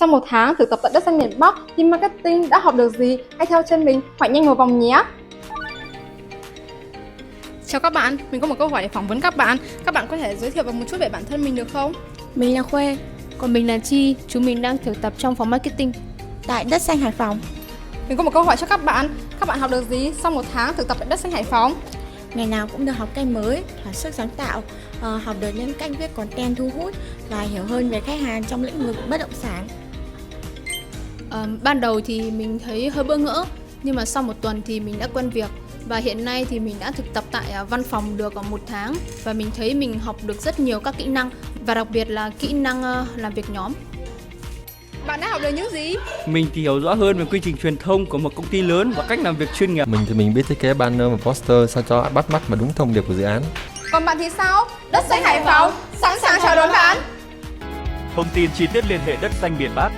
Sau một tháng thực tập tại đất xanh miền Bắc, team marketing đã học được gì? Hãy theo chân mình ngoảnh nhanh một vòng nhé! Chào các bạn, mình có một câu hỏi để phỏng vấn các bạn. Các bạn có thể giới thiệu một chút về bản thân mình được không? Mình là Khuê. Còn mình là Chi, chúng mình đang thực tập trong phòng marketing Tại đất xanh Hải Phòng. Mình có một câu hỏi cho các bạn. Các bạn học được gì sau một tháng thực tập tại đất xanh Hải Phòng? Ngày nào cũng được học kênh mới, thỏa sức sáng tạo, học được những cách viết content thu hút và hiểu hơn về khách hàng trong lĩnh vực bất động sản. Ban đầu thì mình thấy hơi bỡ ngỡ, nhưng mà sau một tuần thì mình đã quen việc. Và hiện nay thì mình đã thực tập tại văn phòng được 1 tháng. Và mình thấy mình học được rất nhiều các kỹ năng, và đặc biệt là kỹ năng làm việc nhóm. Bạn đã học được những gì? Mình thì hiểu rõ hơn về quy trình truyền thông của một công ty lớn và cách làm việc chuyên nghiệp. Mình thì mình biết thiết kế banner và poster sao cho bắt mắt và đúng thông điệp của dự án. Còn bạn thì sao? Đất xanh Hải Phòng sẵn sàng chào đón bạn! Thông tin chi tiết liên hệ Đất xanh miền Bắc